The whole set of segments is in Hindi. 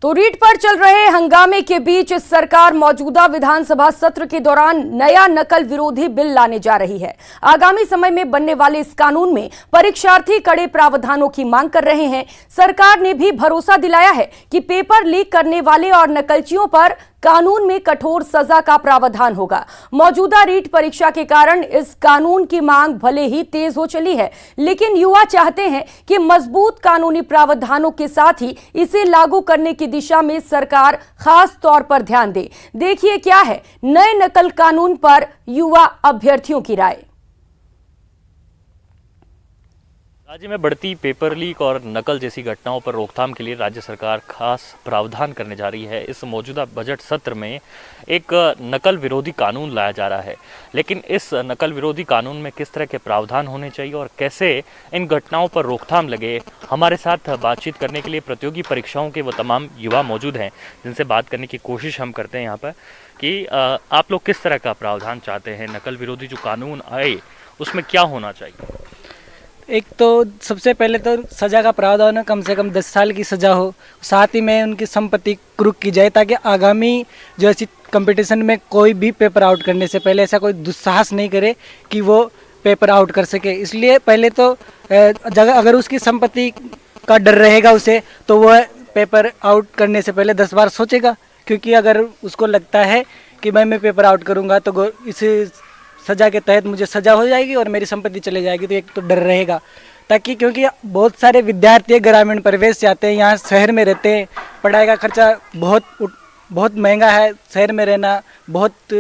तो रीट पर चल रहे हंगामे के बीच सरकार मौजूदा विधानसभा सत्र के दौरान नया नकल विरोधी बिल लाने जा रही है। आगामी समय में बनने वाले इस कानून में परीक्षार्थी कड़े प्रावधानों की मांग कर रहे हैं। सरकार ने भी भरोसा दिलाया है कि पेपर लीक करने वाले और नकलचियों पर कानून में कठोर सजा का प्रावधान होगा। मौजूदा रीट परीक्षा के कारण इस कानून की मांग भले ही तेज हो चली है, लेकिन युवा चाहते हैं कि मजबूत कानूनी प्रावधानों के साथ ही इसे लागू करने की दिशा में सरकार खास तौर पर ध्यान दे। देखिए क्या है नए नकल कानून पर युवा अभ्यर्थियों की राय। राज्य में बढ़ती पेपर लीक और नकल जैसी घटनाओं पर रोकथाम के लिए राज्य सरकार खास प्रावधान करने जा रही है। इस मौजूदा बजट सत्र में एक नकल विरोधी कानून लाया जा रहा है, लेकिन इस नकल विरोधी कानून में किस तरह के प्रावधान होने चाहिए और कैसे इन घटनाओं पर रोकथाम लगे, हमारे साथ बातचीत करने के लिए प्रतियोगी परीक्षाओं के वो तमाम युवा मौजूद हैं जिनसे बात करने की कोशिश हम करते हैं यहाँ पर कि आप लोग किस तरह का प्रावधान चाहते हैं। नकल विरोधी जो कानून आए उसमें क्या होना चाहिए? एक तो सबसे पहले तो सज़ा का प्रावधान है, कम से कम 10 साल की सज़ा हो। साथ ही में उनकी संपत्ति कुर्क की जाए ताकि आगामी जो ऐसी कंपटीशन में कोई भी पेपर आउट करने से पहले ऐसा कोई दुस्साहस नहीं करे कि वो पेपर आउट कर सके। इसलिए पहले तो जगह अगर उसकी संपत्ति का डर रहेगा उसे, तो वह पेपर आउट करने से पहले 10 बार सोचेगा, क्योंकि अगर उसको लगता है कि मैं पेपर आउट करूँगा तो इस सज़ा के तहत मुझे सज़ा हो जाएगी और मेरी संपत्ति चले जाएगी, तो एक तो डर रहेगा। ताकि क्योंकि बहुत सारे विद्यार्थी ग्रामीण परिवेश से आते हैं, यहाँ शहर में रहते हैं, पढ़ाई का खर्चा बहुत महंगा है, शहर में रहना बहुत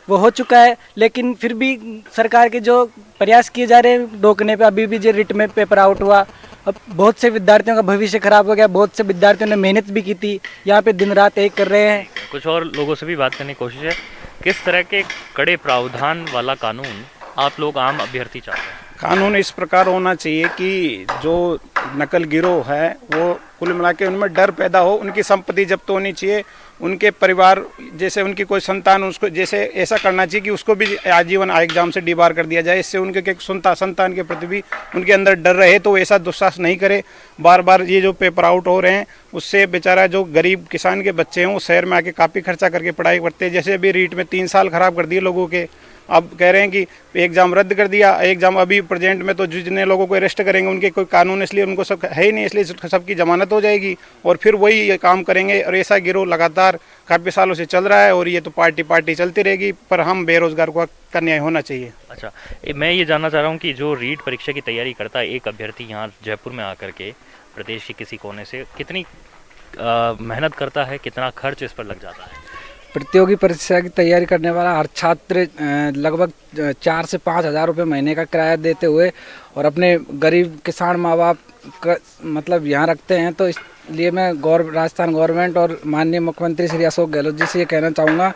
वो हो चुका है। लेकिन फिर भी सरकार के जो प्रयास किए जा रहे हैं रोकने पे, अभी भी जो रिट में पेपर आउट हुआ, अब बहुत से विद्यार्थियों का भविष्य खराब हो गया। बहुत से विद्यार्थियों ने मेहनत भी की थी, यहाँ पे दिन रात एक कर रहे हैं। कुछ और लोगों से भी बात करने की कोशिश है। किस तरह के कड़े प्रावधान वाला कानून आप लोग आम अभ्यर्थी चाहते हैं? कानून इस प्रकार होना चाहिए कि जो नकल गिरोह है वो कुल मिला के उनमें डर पैदा हो, उनकी संपत्ति जब्त होनी चाहिए, उनके परिवार जैसे उनकी कोई संतान उसको जैसे ऐसा करना चाहिए कि उसको भी आजीवन एग्जाम से डिबार कर दिया जाए। इससे उनके संतान के प्रति भी उनके अंदर डर रहे, तो ऐसा दुस्साहस नहीं करे। बार बार ये जो पेपर आउट हो रहे हैं उससे बेचारा जो गरीब किसान के बच्चे हैं वो शहर में आके काफ़ी खर्चा करके पढ़ाई करते हैं। जैसे अभी रीट में 3 साल खराब कर दिए लोगों के, अब कह रहे हैं कि एग्ज़ाम रद्द कर दिया। एग्ज़ाम अभी प्रेजेंट में तो जितने लोगों को अरेस्ट करेंगे उनके कोई कानून इसलिए उनको सब है ही नहीं, इसलिए सबकी जमानत हो जाएगी और फिर वही ये काम करेंगे। और ऐसा गिरोह लगातार काफ़ी सालों से चल रहा है और ये तो पार्टी चलती रहेगी, पर हम बेरोजगार को का न्याय होना चाहिए। अच्छा, मैं ये जानना चाह रहा हूँ कि जो रीट परीक्षा की तैयारी करता है एक अभ्यर्थी यहाँ जयपुर में आकर के प्रदेश के किसी कोने से, कितनी मेहनत करता है, कितना खर्च इस पर लग जाता है? प्रतियोगी परीक्षा की तैयारी करने वाला हर छात्र लगभग 4 से 5 हज़ार रुपये महीने का किराया देते हुए और अपने गरीब किसान माँ बाप का मतलब यहाँ रखते हैं। तो इसलिए मैं राजस्थान गवर्नमेंट और माननीय मुख्यमंत्री श्री अशोक गहलोत जी से ये कहना चाहूँगा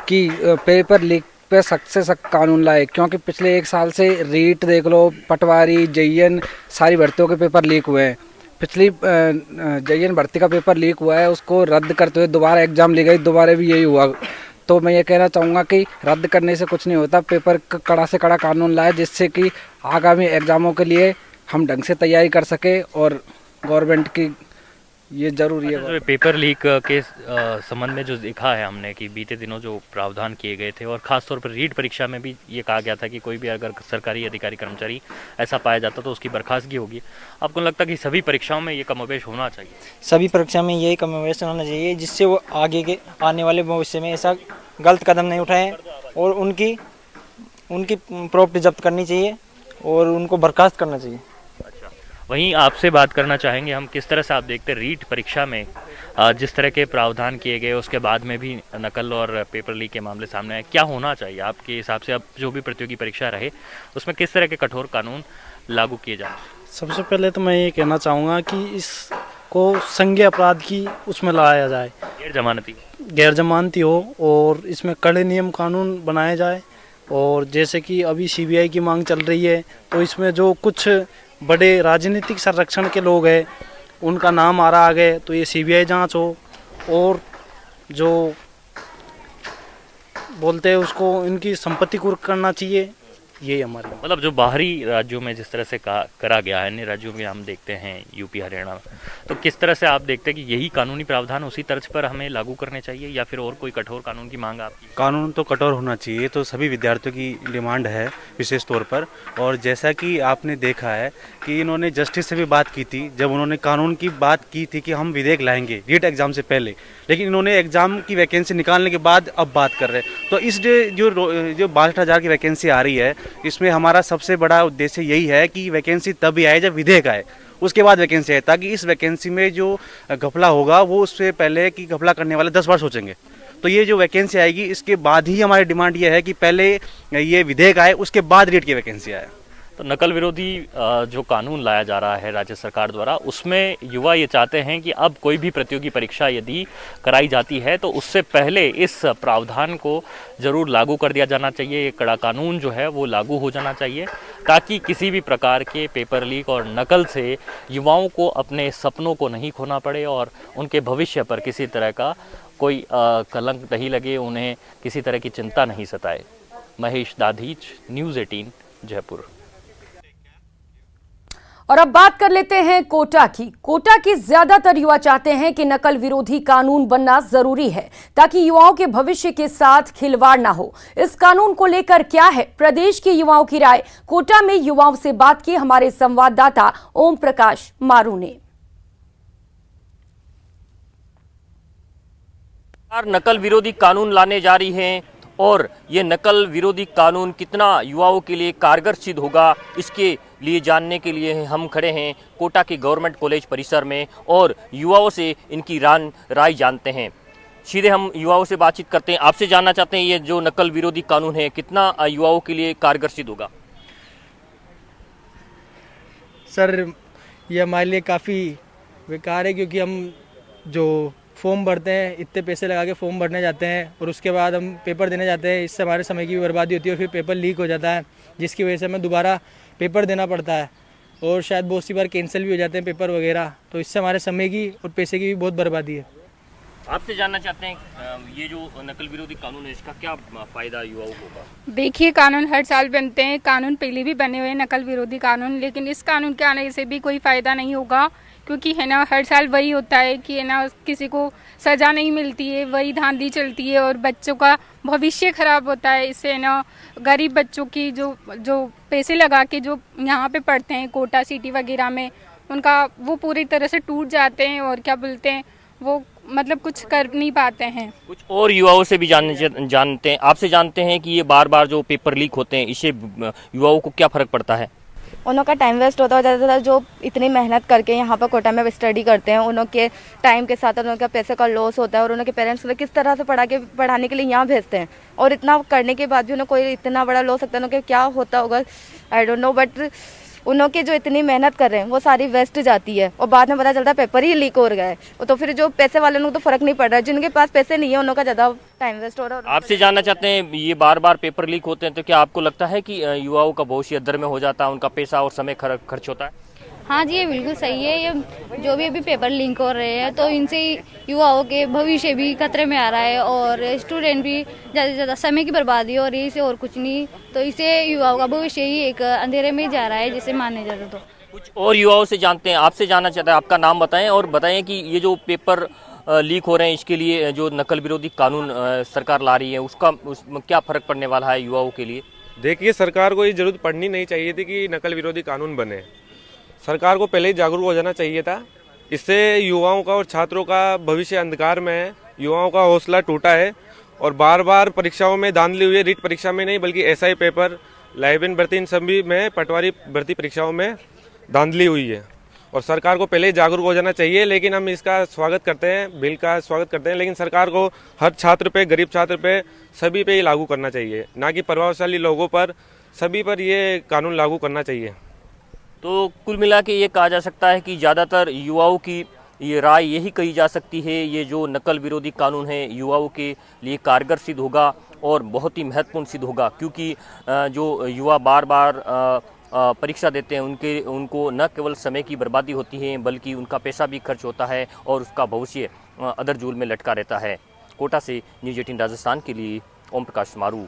कि पेपर लीक पे सख्त से सख्त कानून लाए, क्योंकि पिछले 1 साल से रीट देख लो, पटवारी, JN सारी भर्तियों के पेपर लीक हुए हैं। पिछली JN भर्ती का पेपर लीक हुआ है, उसको रद्द करते हुए दोबारा एग्ज़ाम ली गई, दोबारा भी यही हुआ। तो मैं ये कहना चाहूँगा कि रद्द करने से कुछ नहीं होता, पेपर कड़ा से कड़ा कानून लाए जिससे कि आगामी एग्ज़ामों के लिए हम ढंग से तैयारी कर सके और गवर्नमेंट की ये जरूरी है। जो पेपर लीक के संबंध में जो देखा है हमने कि बीते दिनों जो प्रावधान किए गए थे और ख़ासतौर पर रीट परीक्षा में भी ये कहा गया था कि कोई भी अगर सरकारी अधिकारी कर्मचारी ऐसा पाया जाता तो उसकी बर्खास्तगी होगी। आपको लगता है कि सभी परीक्षाओं में ये कमोबेश होना चाहिए? सभी परीक्षा में यही कमोबेश होना चाहिए जिससे वो आगे के आने वाले भविष्य में ऐसा गलत कदम नहीं उठाएं और उनकी प्रॉपर्टी जब्त करनी चाहिए और उनको बर्खास्त करना चाहिए। वहीं आपसे बात करना चाहेंगे हम, किस तरह से आप देखते हैं रीट परीक्षा में जिस तरह के प्रावधान किए गए उसके बाद में भी नकल और पेपर लीक के मामले सामने आए, क्या होना चाहिए आपके हिसाब से? अब जो भी प्रतियोगी परीक्षा रहे उसमें किस तरह के कठोर कानून लागू किए जाए? सबसे पहले तो मैं ये कहना चाहूँगा कि इसको संज्ञेय अपराध की उसमें लाया जाए, गैर जमानती हो और इसमें कड़े नियम कानून बनाए जाए। और जैसे कि अभी CBI की मांग चल रही है, तो इसमें जो कुछ बड़े राजनीतिक संरक्षण के लोग हैं उनका नाम आ रहा आगे, तो ये CBI जांच हो और जो बोलते हैं उसको इनकी संपत्ति कुर्क करना चाहिए यही हमारे। मतलब जो बाहरी राज्यों में जिस तरह से करा गया है, अन्य राज्यों में हम देखते हैं यूपी हरियाणा में, तो किस तरह से आप देखते हैं कि यही कानूनी प्रावधान उसी तर्ज पर हमें लागू करने चाहिए या फिर और कोई कठोर कानून की मांग आपकी? कानून तो कठोर होना चाहिए, तो सभी विद्यार्थियों की डिमांड है विशेष तौर पर। और जैसा कि आपने देखा है कि इन्होंने जस्टिस से भी बात की थी, जब उन्होंने कानून की बात की थी कि हम विधेयक लाएंगे रीट एग्जाम से पहले, लेकिन इन्होंने एग्जाम की वैकेंसी निकालने के बाद अब बात कर रहे हैं। तो इस जो 62,000 की वैकेंसी आ रही है, इसमें हमारा सबसे बड़ा उद्देश्य यही है कि वैकेंसी तभी आए जब विधेयक आए, उसके बाद वैकेंसी आए, ताकि इस वैकेंसी में जो घपला होगा वो उससे पहले कि घपला करने वाले 10 बार सोचेंगे। तो ये जो वैकेंसी आएगी इसके बाद ही हमारी डिमांड ये है कि पहले ये विधेयक आए, उसके बाद रीट की वैकेंसी आए। तो नकल विरोधी जो कानून लाया जा रहा है राज्य सरकार द्वारा, उसमें युवा ये चाहते हैं कि अब कोई भी प्रतियोगी परीक्षा यदि कराई जाती है तो उससे पहले इस प्रावधान को जरूर लागू कर दिया जाना चाहिए। ये कड़ा कानून जो है वो लागू हो जाना चाहिए, ताकि किसी भी प्रकार के पेपर लीक और नकल से युवाओं को अपने सपनों को नहीं खोना पड़े और उनके भविष्य पर किसी तरह का कोई कलंक नहीं लगे, उन्हें किसी तरह की चिंता नहीं सताए। महेश दाधीच, न्यूज़ 18 जयपुर। और अब बात कर लेते हैं कोटा की। कोटा के ज्यादातर युवा चाहते हैं कि नकल विरोधी कानून बनना जरूरी है, ताकि युवाओं के भविष्य के साथ खिलवाड़ ना हो। इस कानून को लेकर क्या है प्रदेश के युवाओं की राय? कोटा में युवाओं से बात की हमारे संवाददाता ओम प्रकाश मारू ने। नकल विरोधी कानून लाने जा रही है और ये नकल विरोधी कानून कितना युवाओं के लिए कारगर सिद्ध होगा, इसके लिए जानने के लिए हम खड़े हैं कोटा के गवर्नमेंट कॉलेज परिसर में और युवाओं से इनकी राय जानते हैं। सीधे हम युवाओं से बातचीत करते हैं। आपसे जानना चाहते हैं ये जो नकल विरोधी कानून है कितना युवाओं के लिए कारगर सिद्ध होगा? सर, ये हमारे लिए काफ़ी बेकार है, क्योंकि हम जो फॉर्म भरते हैं, इतने पैसे लगा के फॉर्म भरने जाते हैं और उसके बाद हम पेपर देने जाते हैं, इससे हमारे समय की भी बर्बादी होती है और फिर पेपर लीक हो जाता है, जिसकी वजह से हमें दोबारा पेपर देना पड़ता है और शायद बहुत सी बार कैंसिल भी हो जाते हैं पेपर वगैरह। तो इससे हमारे समय की और पैसे की भी बहुत बर्बादी है। आपसे जानना चाहते हैं ये जो नकल विरोधी कानून है इसका क्या फायदा युवाओं को होगा? देखिए, कानून हर साल बनते हैं, कानून पहले भी बने हुए हैं नकल विरोधी कानून, लेकिन इस कानून के आने से भी कोई फ़ायदा नहीं होगा, क्योंकि है ना हर साल वही होता है कि है ना किसी को सज़ा नहीं मिलती है, वही धांधली चलती है और बच्चों का भविष्य खराब होता है। इससे है ना गरीब बच्चों की जो पैसे लगा के जो यहाँ पे पढ़ते हैं कोटा सिटी वगैरह में, उनका वो पूरी तरह से टूट जाते हैं और क्या बोलते हैं वो मतलब कुछ कर नहीं पाते हैं। कुछ और युवाओं से भी जानते हैं, आपसे जानते हैं कि ये बार बार जो पेपर लीक होते हैं इससे युवाओं को क्या फ़र्क पड़ता है? उन का टाइम वेस्ट होता है। ज़्यादातर जो इतनी मेहनत करके यहाँ पर कोटा में स्टडी करते हैं, उनके टाइम के साथ उनका पैसे का लॉस होता है और उनके पेरेंट्स उन्हें किस तरह से पढ़ाने के लिए यहाँ भेजते हैं और इतना करने के बाद भी उन्हें कोई इतना बड़ा लॉस होता है, उनके क्या होता होगा आई डोंट नो, बट उनके जो इतनी मेहनत कर रहे हैं वो सारी वेस्ट जाती है और बाद में पता चलता है पेपर ही लीक हो गया है। तो फिर जो पैसे वाले लोग तो फर्क नहीं पड़ रहा है, जिनके पास पैसे नहीं है उनका ज़्यादा टाइम वेस्ट हो रहा है। आपसे जानना चाहते हैं ये बार बार पेपर लीक होते हैं तो क्या आपको लगता है कि युवाओं का भविष्य अधर में हो जाता है, उनका पैसा और समय खर्च होता है? हाँ जी, ये बिल्कुल सही है। ये जो भी अभी पेपर लीक हो रहे हैं तो इनसे युवाओं के भविष्य भी खतरे में आ रहा है और स्टूडेंट भी ज़्यादा से ज़्यादा समय की बर्बादी हो रही है, इसे और कुछ नहीं। तो इसे युवाओं का भविष्य ही एक अंधेरे में जा रहा है जिसे माने जाता। तो कुछ और युवाओं से जानते हैं, आपसे जानना चाहते हैं, आपका नाम बताएं और बताएं कि ये जो पेपर लीक हो रहे हैं इसके लिए जो नकल विरोधी कानून सरकार ला रही है उसमें क्या फ़र्क पड़ने वाला है युवाओं के लिए? देखिए, सरकार को ये जरूरत पड़नी नहीं चाहिए थी कि नकल विरोधी कानून बने। सरकार को पहले ही जागरूक हो जाना चाहिए था। इससे युवाओं का और छात्रों का भविष्य अंधकार में है, युवाओं का हौसला टूटा है और बार बार परीक्षाओं में धांधली हुई है। रीट परीक्षा में नहीं बल्कि एसआई पेपर, लाइब्रेरी भर्ती, इन सभी में पटवारी भर्ती परीक्षाओं में धांधली हुई है और सरकार को पहले ही जागरूक हो जाना चाहिए। लेकिन हम इसका स्वागत करते हैं, बिल का स्वागत करते हैं, लेकिन सरकार को हर छात्र पे, गरीब छात्र पे, सभी पे ही लागू करना चाहिए, ना कि प्रभावशाली लोगों पर, सभी पर ये कानून लागू करना चाहिए। तो कुल मिला के ये कहा जा सकता है कि ज़्यादातर युवाओं की ये राय यही कही जा सकती है, ये जो नकल विरोधी कानून है युवाओं के लिए कारगर सिद्ध होगा और बहुत ही महत्वपूर्ण सिद्ध होगा, क्योंकि जो युवा बार बार परीक्षा देते हैं उनको न केवल समय की बर्बादी होती है बल्कि उनका पैसा भी खर्च होता है और उसका भविष्य अधर-जूल में लटका रहता है। कोटा से न्यूज़ 18 राजस्थान के लिए ओम प्रकाश मारू।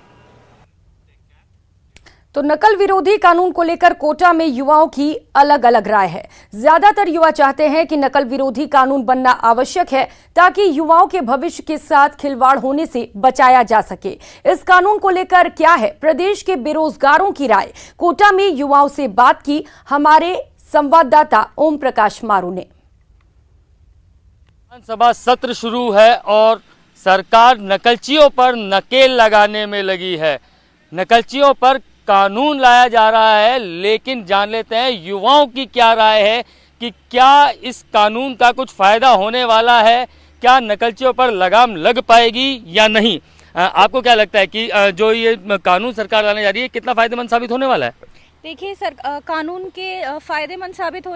तो नकल विरोधी कानून को लेकर कोटा में युवाओं की अलग अलग राय है। ज्यादातर युवा चाहते हैं कि नकल विरोधी कानून बनना आवश्यक है ताकि युवाओं के भविष्य के साथ खिलवाड़ होने से बचाया जा सके। इस कानून को लेकर क्या है प्रदेश के बेरोजगारों की राय? कोटा में युवाओं से बात की हमारे संवाददाता ओम प्रकाश मारू ने। विधानसभा सत्र शुरू है और सरकार नकलचियों पर नकेल लगाने में लगी है। नकलचियों पर कानून लाया जा रहा है, लेकिन जान लेते हैं युवाओं की क्या राय है कि क्या इस कानून का कुछ फायदा होने वाला है, क्या नकलचियों पर लगाम लग पाएगी या नहीं। आपको क्या लगता है कि जो ये कानून सरकार लाने जा रही है कितना फायदेमंद साबित होने वाला है? देखिए कानून के फ़ायदेमंद साबित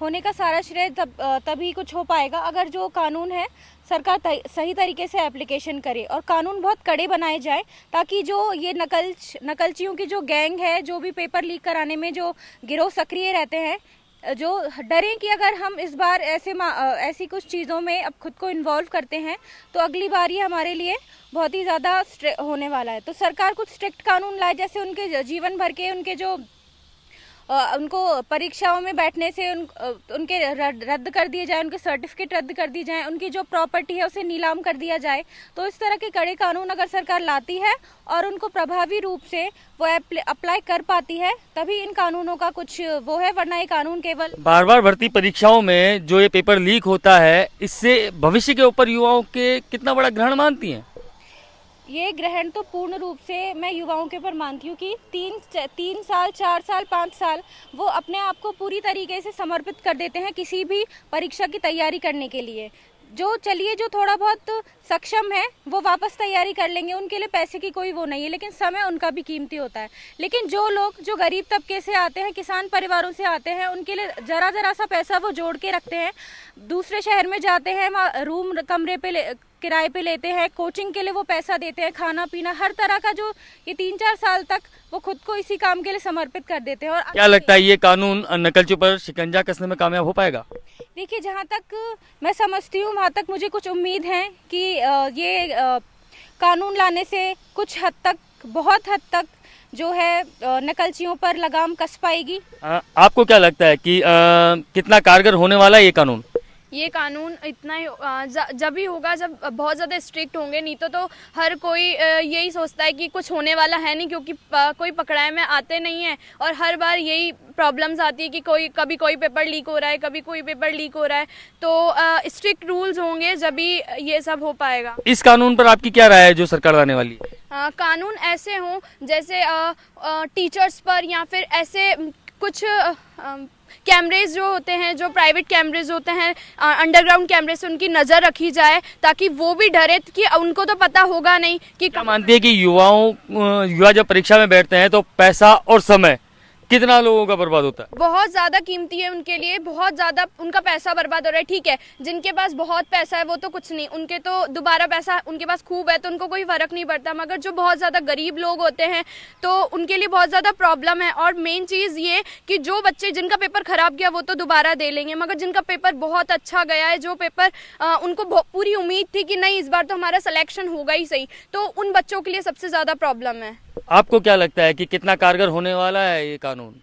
होने का सारा श्रेय तभी कुछ हो पाएगा अगर जो कानून है सरकार सही तरीके से एप्लीकेशन करे और कानून बहुत कड़े बनाए जाए, ताकि जो ये नकलचियों की जो गैंग है, जो भी पेपर लीक कराने में जो गिरोह सक्रिय रहते हैं, जो डरें कि अगर हम इस बार ऐसी कुछ चीज़ों में अब खुद को इन्वॉल्व करते हैं तो अगली बार ये हमारे लिए बहुत ही ज़्यादा होने वाला है। तो सरकार कुछ स्ट्रिक्ट कानून लाए, जैसे उनके जीवन भर के उनके जो उनको परीक्षाओं में बैठने से उनके रद्द कर दिए जाए, उनके सर्टिफिकेट रद्द कर दिए जाएं, उनकी जो प्रॉपर्टी है उसे नीलाम कर दिया जाए। तो इस तरह के कड़े कानून अगर सरकार लाती है और उनको प्रभावी रूप से वो अप्लाई कर पाती है, तभी इन कानूनों का कुछ वो है, वरना ये कानून केवल बार बार भर्ती परीक्षाओं में जो ये पेपर लीक होता है, इससे भविष्य के ऊपर युवाओं के कितना बड़ा ग्रहण मानती हैं? ये ग्रहण तो पूर्ण रूप से मैं युवाओं के ऊपर मानती हूँ कि 3 साल 4 साल 5 साल वो अपने आप को पूरी तरीके से समर्पित कर देते हैं किसी भी परीक्षा की तैयारी करने के लिए। जो थोड़ा बहुत सक्षम है वो वापस तैयारी कर लेंगे, उनके लिए पैसे की कोई वो नहीं है, लेकिन समय उनका भी कीमती होता है। लेकिन जो लोग जो गरीब तबके से आते हैं, किसान परिवारों से आते हैं, उनके लिए जरा सा पैसा वो जोड़ के रखते हैं, दूसरे शहर में जाते हैं, वहाँ रूम कमरे पे किराए पे लेते हैं, कोचिंग के लिए वो पैसा देते हैं, खाना पीना हर तरह का जो ये 3-4 साल तक वो खुद को इसी काम के लिए समर्पित कर देते हैं। और क्या लगता है ये कानून नकलचियों पर शिकंजा कसने में कामयाब हो पाएगा? देखिए, जहाँ तक मैं समझती हूँ वहाँ तक मुझे कुछ उम्मीद है कि ये कानून लाने से कुछ हद तक, बहुत हद तक जो है नकलचियों पर लगाम कस पाएगी। आपको क्या लगता है कि कितना कारगर होने वाला है ये कानून? ये कानून इतना ही जब ही होगा जब बहुत ज़्यादा स्ट्रिक्ट होंगे, नहीं तो हर कोई यही सोचता है कि कुछ होने वाला है नहीं, क्योंकि कोई पकड़ाई में आते नहीं है और हर बार यही प्रॉब्लम्स आती है कि कभी कोई पेपर लीक हो रहा है, कभी कोई पेपर लीक हो रहा है। तो स्ट्रिक्ट रूल्स होंगे जब ही ये सब हो पाएगा। इस कानून पर आपकी क्या राय है जो सरकार लाने वाली है? कानून ऐसे हों जैसे टीचर्स पर या फिर ऐसे कुछ कैमरेज जो होते हैं, जो प्राइवेट कैमरेज होते हैं, अंडरग्राउंड कैमरे से उनकी नज़र रखी जाए, ताकि वो भी डरे कि उनको तो पता होगा नहीं कि क्या मानती है कि युवा जब परीक्षा में बैठते हैं तो पैसा और समय कितना लोगों का बर्बाद होता है? बहुत ज़्यादा कीमती है उनके लिए, बहुत ज़्यादा उनका पैसा बर्बाद हो रहा है। ठीक है, जिनके पास बहुत पैसा है वो तो कुछ नहीं, उनके तो दोबारा पैसा उनके पास खूब है तो उनको कोई फ़र्क नहीं पड़ता, मगर जो बहुत ज़्यादा गरीब लोग होते हैं तो उनके लिए बहुत ज़्यादा प्रॉब्लम है। और मेन चीज़ ये कि जो बच्चे जिनका पेपर ख़राब गया वो तो दोबारा दे लेंगे, मगर जिनका पेपर बहुत अच्छा गया है, जो पेपर उनको पूरी उम्मीद थी कि नहीं इस बार तो हमारा सिलेक्शन होगा ही सही, तो उन बच्चों के लिए सबसे ज़्यादा प्रॉब्लम है। आपको क्या लगता है कि कितना कारगर होने वाला है ये कानून?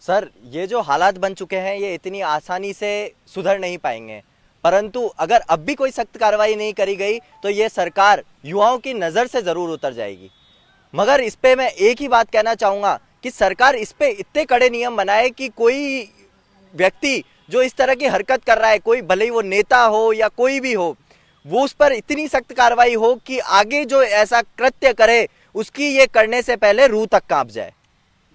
सर, ये जो हालात बन चुके हैं ये इतनी आसानी से सुधर नहीं पाएंगे, परंतु अगर अब भी कोई सख्त कार्रवाई नहीं करी गई तो ये सरकार युवाओं की नज़र से ज़रूर उतर जाएगी। मगर इस पे मैं एक ही बात कहना चाहूँगा कि सरकार इस पे इतने कड़े नियम बनाए कि कोई व्यक्ति जो इस तरह की हरकत कर रहा है, कोई भले ही वो नेता हो या कोई भी हो, वो उस पर इतनी सख्त कार्रवाई हो कि आगे जो ऐसा कृत्य करे उसकी ये करने से पहले रूह तक कांप जाए।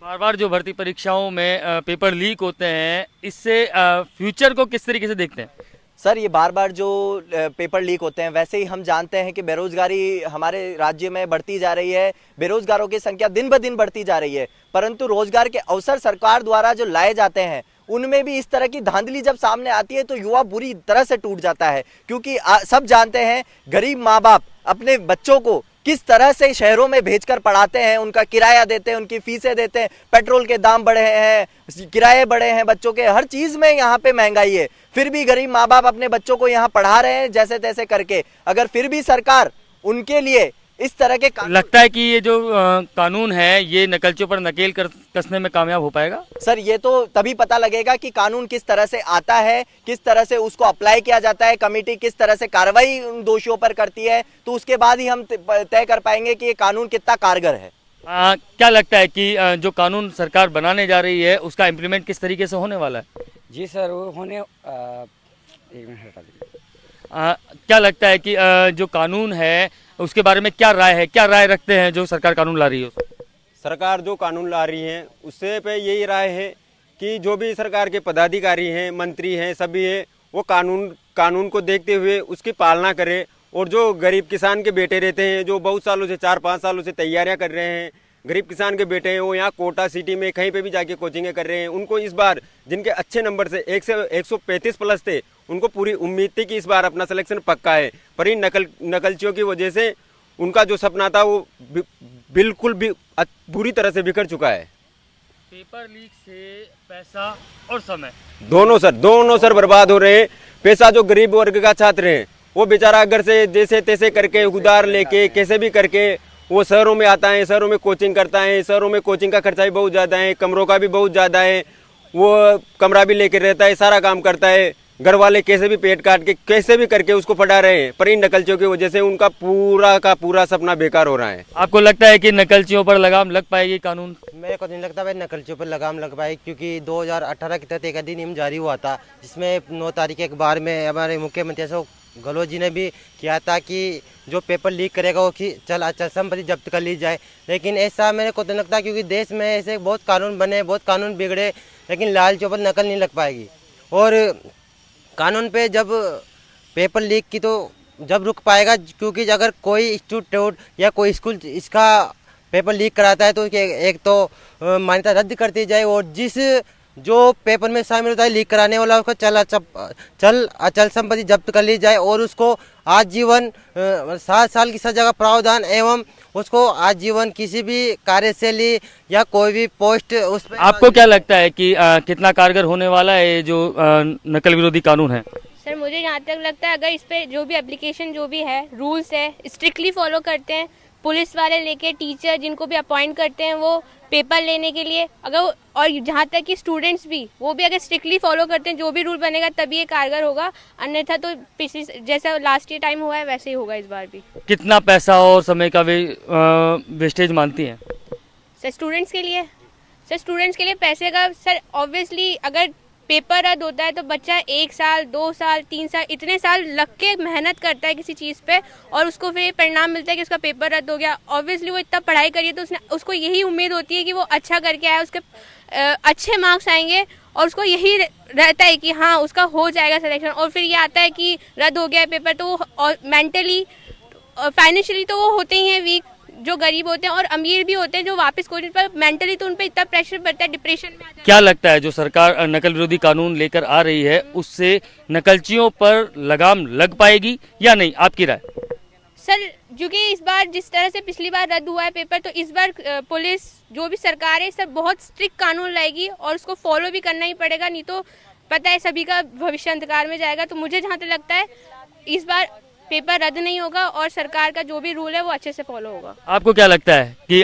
बार बार जो भर्ती परीक्षाओं में पेपर लीक होते हैं, इससे फ्यूचर को किस तरीके से देखते हैं? सर, ये बार बार जो पेपर लीक होते हैं, वैसे ही हम जानते हैं कि बेरोजगारी हमारे राज्य में बढ़ती जा रही है, बेरोजगारों की संख्या दिन ब दिन बढ़ती जा रही है, परंतु रोजगार के अवसर सरकार द्वारा जो लाए जाते हैं उनमें भी इस तरह की धांधली जब सामने आती है तो युवा बुरी तरह से टूट जाता है। क्योंकि सब जानते हैं गरीब माँ बाप अपने बच्चों को किस तरह से शहरों में भेजकर पढ़ाते हैं, उनका किराया देते हैं, उनकी फीसें देते हैं, पेट्रोल के दाम बढ़े हैं, किराए बढ़े हैं, बच्चों के हर चीज़ में यहाँ पे महंगाई है, फिर भी गरीब माँ बाप अपने बच्चों को यहाँ पढ़ा रहे हैं जैसे तैसे करके। अगर फिर भी सरकार उनके लिए इस तरह के लगता है कि ये जो कानून है ये नकलचियों पर नकेल कसने में कामयाब हो पाएगा? सर ये तो तभी पता लगेगा कि कानून किस तरह से आता है, किस तरह से उसको अप्लाई किया जाता है, कमेटी किस तरह से कार्रवाई उन दोषियों पर करती है, तो उसके बाद ही हम तय कर पाएंगे कि ये कानून कितना कारगर है। क्या लगता है कि जो कानून सरकार बनाने जा रही है उसका इम्प्लीमेंट किस तरीके से होने वाला है? जी सर, वो होने एक मिनट हटा दीजिए। क्या लगता है कि जो कानून है उसके बारे में क्या राय रखते हैं जो सरकार कानून ला रही है? सरकार जो कानून ला रही है उससे पे यही राय है कि जो भी सरकार के पदाधिकारी हैं, मंत्री हैं, सभी हैं, वो कानून को देखते हुए उसकी पालना करें। और जो गरीब किसान के बेटे रहते हैं, जो बहुत सालों से 4-5 सालों से तैयारियां कर रहे हैं, गरीब किसान के बेटे हैं, वो यहाँ कोटा सिटी में कहीं पे भी जाके कोचिंगें कर रहे हैं। उनको इस बार जिनके अच्छे नंबर से 135 प्लस थे, उनको पूरी उम्मीद थी कि इस बार अपना सिलेक्शन पक्का है, पर इन नकलचियों की वजह से उनका जो सपना था वो बिल्कुल भी बुरी तरह से बिखर चुका है। पेपर लीक से पैसा और समय दोनों सर बर्बाद हो रहे हैं। पैसा जो गरीब वर्ग का छात्र है वो बेचारा घर से जैसे तैसे करके उधार लेके कैसे भी करके वो शहरों में आता है, शहरों में कोचिंग करता है। शहरों में कोचिंग का खर्चा भी बहुत ज़्यादा है, कमरों का भी बहुत ज़्यादा है, वो कमरा भी लेके रहता है, सारा काम करता है। घर वाले कैसे भी पेट काट के कैसे भी करके उसको पढ़ा रहे हैं, पर इन नकलचियों की वजह से उनका पूरा का पूरा सपना बेकार हो रहा है। आपको लगता है कि नकलचियों पर लगाम लग पाएगी कानून? मेरे को नहीं लगता भाई नकलचियों पर लगाम लग पाएगी, क्योंकि 2018 के तहत एक अधिनियम जारी हुआ था जिसमें 9 तारीख के अखबार में हमारे मुख्यमंत्री अशोक गहलोत जी ने भी किया था कि जो पेपर लीक करेगा वो अचल संपत्ति जब्त कर ली जाए। लेकिन ऐसा मेरे को तो लगता है, क्योंकि देश में ऐसे बहुत कानून बने, बहुत कानून बिगड़े, लेकिन लालचियों पर नकल नहीं लग पाएगी। और कानून पे जब पेपर लीक की तो जब रुक पाएगा, क्योंकि अगर कोई इंस्टीट्यूट या कोई स्कूल इसका पेपर लीक कराता है तो एक तो मान्यता रद्द कर दी जाए, और जिस जो पेपर में शामिल होता है लीक कराने वाला उसको चल अचल संपत्ति जब्त कर ली जाए, और उसको आजीवन 7 साल की सजा का प्रावधान एवं उसको आजीवन किसी भी कार्यशैली या कोई भी पोस्ट उस पर। आपको क्या लगता है कि कितना कारगर होने वाला है जो नकल विरोधी कानून है? सर मुझे यहाँ तक लगता है अगर इस पे जो भी एप्लीकेशन जो भी है रूल्स है स्ट्रिक्टली फॉलो करते हैं, पुलिस वाले लेके टीचर जिनको भी अपॉइंट करते हैं वो पेपर लेने के लिए, अगर और जहाँ तक कि स्टूडेंट्स भी वो भी अगर स्ट्रिक्टली फॉलो करते हैं, जो भी रूल बनेगा तभी ये कारगर होगा, अन्यथा तो पिछली जैसा लास्ट ईयर टाइम हुआ है वैसे ही होगा इस बार भी। कितना पैसा और समय का वेस्टेज मानती हैं? सर स्टूडेंट्स के लिए पैसे का सर ऑब्वियसली अगर पेपर रद्द होता है तो बच्चा 1 साल 2 साल 3 साल इतने साल लग के मेहनत करता है किसी चीज़ पे, और उसको फिर परिणाम मिलता है कि उसका पेपर रद्द हो गया। ऑब्वियसली वो इतना पढ़ाई करी है तो उसको यही उम्मीद होती है कि वो अच्छा करके आए, उसके अच्छे मार्क्स आएंगे, और उसको यही रहता है कि हाँ उसका हो जाएगा सिलेक्शन। और फिर ये आता है कि रद्द हो गया है पेपर, तो वो मेंटली फाइनेंशियली तो वो होते ही हैं वीक, जो गरीब होते हैं और अमीर भी होते हैं जो वापस कोचिंग पर, मेंटली तो उन पर इतना प्रेशर पड़ता है, डिप्रेशन में आ जाते हैं। क्या लगता है जो सरकार नकल विरोधी कानून लेकर आ रही है उससे नकलचियों पर लगाम लग पाएगी या नहीं, आपकी राय? सर क्योंकि इस बार जिस तरह से पिछली बार रद्द हुआ है पेपर, तो इस बार पुलिस जो भी सरकार है सब बहुत स्ट्रिक्ट कानून लाएगी और उसको फॉलो भी करना ही पड़ेगा, नहीं तो पता है सभी का भविष्य अंधकार में जाएगा। तो मुझे जहाँ तक लगता है इस बार पेपर रद्द नहीं होगा और सरकार का जो भी रूल है वो अच्छे से फॉलो होगा। आपको क्या लगता है कि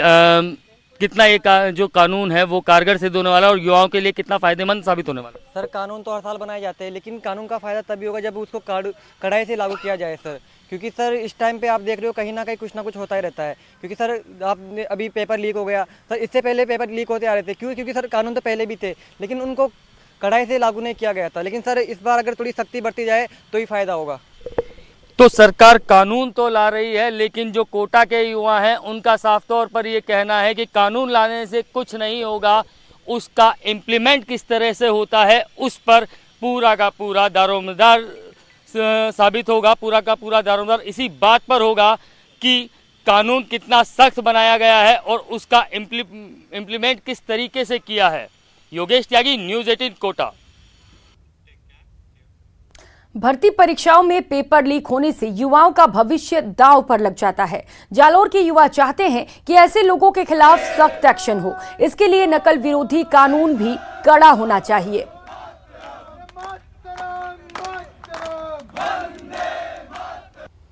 कितना ये जो कानून है वो कारगर सिद्ध होने वाला और युवाओं के लिए कितना फायदेमंद साबित होने वाला? सर कानून तो हर साल बनाए जाते हैं, लेकिन कानून का फायदा तभी होगा जब उसको कड़ाई से लागू किया जाए सर। क्योंकि सर इस टाइम पे आप देख रहे हो कहीं ना कहीं कुछ ना कुछ होता ही रहता है। क्योंकि सर आपने अभी पेपर लीक हो गया सर, इससे पहले पेपर लीक होते आ रहे थे, क्योंकि सर कानून तो पहले भी थे लेकिन उनको कड़ाई से लागू नहीं किया गया था। लेकिन सर इस बार अगर थोड़ी सख्ती बढ़ती जाए तो ही फायदा होगा। तो सरकार कानून तो ला रही है, लेकिन जो कोटा के युवा हैं उनका साफ तौर पर ये कहना है कि कानून लाने से कुछ नहीं होगा, उसका इम्प्लीमेंट किस तरह से होता है उस पर पूरा का पूरा दारोमदार साबित होगा। पूरा का पूरा दारोमदार इसी बात पर होगा कि कानून कितना सख्त बनाया गया है और उसका इम्प्लीमेंट किस तरीके से किया है। योगेश त्यागी, न्यूज़ 18 कोटा। भर्ती परीक्षाओं में पेपर लीक होने से युवाओं का भविष्य दांव पर लग जाता है। जालोर के युवा चाहते हैं कि ऐसे लोगों के खिलाफ सख्त एक्शन हो। इसके लिए नकल विरोधी कानून भी कड़ा होना चाहिए।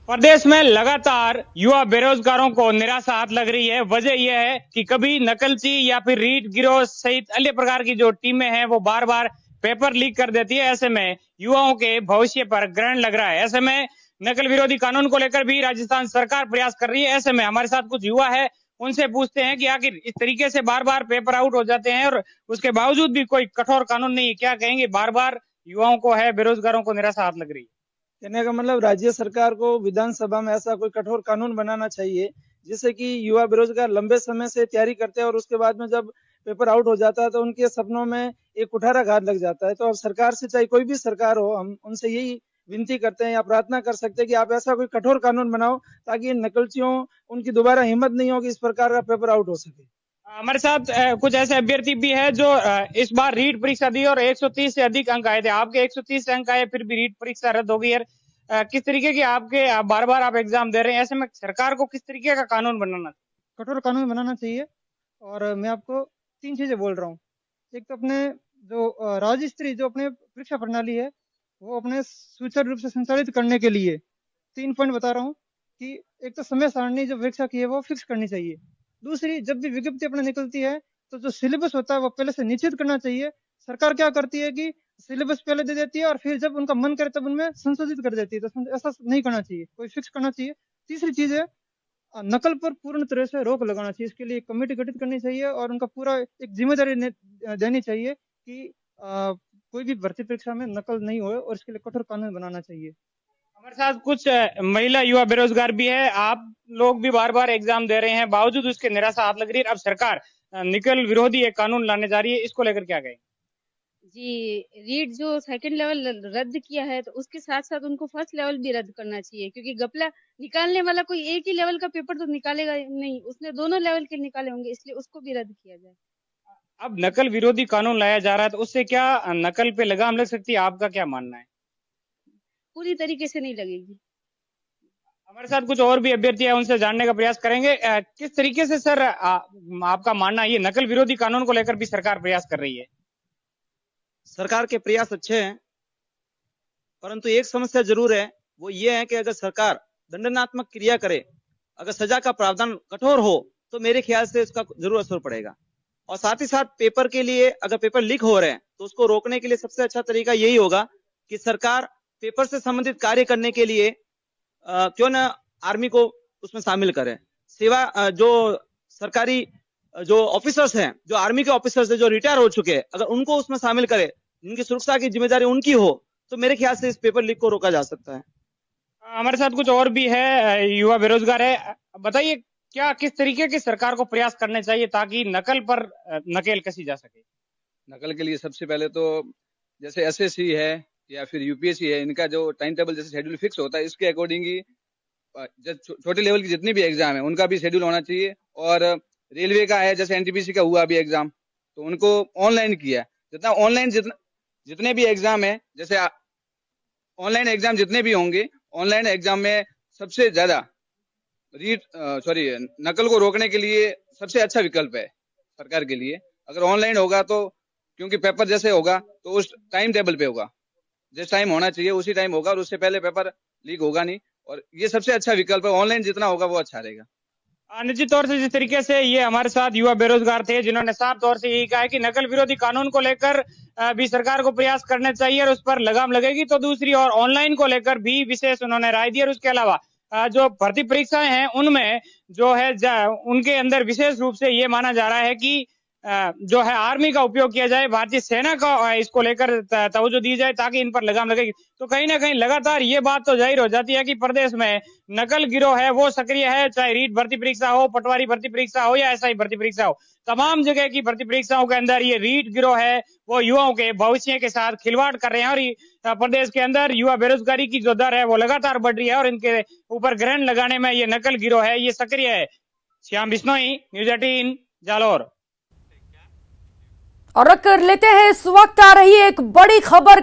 प्रदेश में लगातार युवा बेरोजगारों को निराशा हाथ लग रही है। वजह यह है कि कभी नकलची या फिर रीट गिरोह सहित अन्य प्रकार की जो टीमें हैं वो बार बार पेपर लीक कर देती है। ऐसे में युवाओं के भविष्य पर ग्रहण लग रहा है। ऐसे में नकल विरोधी कानून को लेकर भी राजस्थान सरकार प्रयास कर रही है। ऐसे में हमारे साथ कुछ युवा है, उनसे पूछते हैं कि आखिर इस तरीके से बार बार पेपर आउट हो जाते हैं और उसके बावजूद भी कोई कठोर कानून नहीं है, क्या कहेंगे? बार बार युवाओं को है, बेरोजगारों को निराशा हाथ लग रही है। कहने का मतलब राज्य सरकार को विधानसभा में ऐसा कोई कठोर कानून बनाना चाहिए जिससे कि युवा बेरोजगार लंबे समय से तैयारी करते हैं और उसके बाद में जब पेपर आउट हो जाता है तो उनके सपनों में एक कुठाराघात लग जाता है। तो अब सरकार से, चाहे कोई भी सरकार हो, हम उनसे यही विनती करते हैं या प्रार्थना कर सकते हैं कि आप ऐसा कोई कठोर कानून बनाओ ताकि नकलचियों उनकी दोबारा हिम्मत नहीं हो कि इस प्रकार का पेपर आउट हो सके। हमारे साथ कुछ ऐसे अभ्यर्थी भी है जो इस बार रीट परीक्षा दी और 130 से अधिक अंक आए थे। आपके 130 अंक आए, फिर भी रीट परीक्षा रद्द हो गई है। किस तरीके की आपके बार बार आप एग्जाम दे रहे हैं, ऐसे में सरकार को किस तरीके का कानून बनाना, कठोर कानून बनाना चाहिए? और मैं आपको 3 चीजें बोल रहा हूँ। एक तो अपने जो राज्य स्तरीय जो अपने परीक्षा प्रणाली है वो अपने सुचारू रूप से संचालित करने के लिए 3 पॉइंट बता रहा हूँ कि एक तो समय सारणी जो परीक्षा की है वो फिक्स करनी चाहिए। दूसरी, जब भी विज्ञप्ति अपने निकलती है तो जो सिलेबस होता है वो पहले से निश्चित करना चाहिए। सरकार क्या करती है कि सिलेबस पहले दे देती है और फिर जब उनका मन करे तब उनमें संशोधित कर देती है, तो ऐसा नहीं करना चाहिए, कोई फिक्स करना चाहिए। तीसरी चीज है नकल पर पूर्ण तरह से रोक लगाना चाहिए। इसके लिए एक कमेटी गठित करनी चाहिए और उनका पूरा एक जिम्मेदारी देनी चाहिए कि कोई भी भर्ती परीक्षा में नकल नहीं हो और इसके लिए कठोर कानून बनाना चाहिए। हमारे साथ कुछ महिला युवा बेरोजगार भी है। आप लोग भी बार बार एग्जाम दे रहे हैं, बावजूद उसके निराशा हाथ लग रही है। अब सरकार नकल विरोधी एक कानून लाने जा रही है, इसको लेकर क्या कहेंगे? जी, रीट जो सेकंड लेवल रद्द किया है तो उसके साथ साथ उनको फर्स्ट लेवल भी रद्द करना चाहिए, क्योंकि घपला निकालने वाला कोई एक ही लेवल का पेपर तो निकालेगा नहीं, उसने दोनों लेवल के निकाले होंगे, इसलिए उसको भी रद्द किया जाए। अब नकल विरोधी कानून लाया जा रहा है तो उससे क्या नकल पे लगाम लग सकती है? आपका क्या मानना है? पूरी तरीके से नहीं लगेगी। हमारे साथ कुछ और भी अभ्यर्थी है, उनसे जानने का प्रयास करेंगे। किस तरीके से सर आपका मानना है, ये नकल विरोधी कानून को लेकर भी सरकार प्रयास कर रही है? सरकार के प्रयास अच्छे हैं, परंतु एक समस्या जरूर है, वो ये है कि अगर सरकार दंडनात्मक क्रिया करे, अगर सजा का प्रावधान कठोर हो तो मेरे ख्याल से इसका जरूर असर पड़ेगा। और साथ ही साथ पेपर के लिए, अगर पेपर लीक हो रहे हैं तो उसको रोकने के लिए सबसे अच्छा तरीका यही होगा कि सरकार पेपर से संबंधित कार्य करने के लिए क्यों न आर्मी को उसमें शामिल करे। सेवा जो सरकारी जो ऑफिसर्स हैं, जो आर्मी के ऑफिसर्स हैं जो रिटायर हो चुके हैं, अगर उनको उसमें शामिल करे, उनकी सुरक्षा की जिम्मेदारी उनकी हो, तो मेरे ख्याल से इस पेपर लीक को रोका जा सकता है। हमारे साथ कुछ और भी है, युवा बेरोजगार है। बताइए, क्या किस तरीके की सरकार को प्रयास करने चाहिए ताकि नकल पर नकेल कसी जा सके? नकल के लिए सबसे पहले तो जैसे एसएससी है या फिर यूपीएससी है, इनका जो टाइम टेबल जैसे शेड्यूल फिक्स होता है, इसके अकॉर्डिंग ही छोटे लेवल की जितनी भी एग्जाम है उनका भी शेड्यूल होना चाहिए। और रेलवे का है, जैसे एनटीपीसी का हुआ अभी एग्जाम, तो उनको ऑनलाइन किया। जितना ऑनलाइन जितने भी एग्जाम है, जैसे ऑनलाइन एग्जाम जितने भी होंगे, ऑनलाइन एग्जाम में सबसे ज्यादा नकल को रोकने के लिए सबसे अच्छा विकल्प है सरकार के लिए। अगर ऑनलाइन होगा तो, क्योंकि पेपर जैसे होगा तो उस टाइम टेबल पे होगा, जिस टाइम होना चाहिए उसी टाइम होगा और उससे पहले पेपर लीक होगा नहीं, और ये सबसे अच्छा विकल्प है। ऑनलाइन जितना होगा वो अच्छा रहेगा। निश्चित तौर से जिस तरीके से ये हमारे साथ युवा बेरोजगार थे जिन्होंने साफ तौर से यही कहा है कि नकल विरोधी कानून को लेकर भी सरकार को प्रयास करने चाहिए और उस पर लगाम लगेगी, तो दूसरी और ऑनलाइन को लेकर भी विशेष उन्होंने राय दी। और उसके अलावा जो भर्ती परीक्षाएं हैं उनमें जो है उनके अंदर विशेष रूप से ये माना जा रहा है कि जो है आर्मी का उपयोग किया जाए, भारतीय सेना का इसको लेकर तवज्जो दी जाए ताकि इन पर लगाम लगेगी। तो कहीं ना कहीं लगातार ये बात तो जाहिर हो जाती है कि प्रदेश में नकल गिरोह है वो सक्रिय है, चाहे रीट भर्ती परीक्षा हो, पटवारी भर्ती परीक्षा हो या एसआई भर्ती परीक्षा हो। तमाम जगह की भर्ती परीक्षाओं के अंदर ये रीट गिरोह है वो युवाओं के भविष्य के साथ खिलवाड़ कर रहे हैं और प्रदेश के अंदर युवा बेरोजगारी की जो दर है वो लगातार बढ़ रही है और इनके ऊपर ग्रहण लगाने में ये नकल गिरोह है ये सक्रिय है। श्याम बिश्नोई, न्यूज 18, जालौर। और कर लेते हैं इस वक्त आ रही एक बड़ी खबर।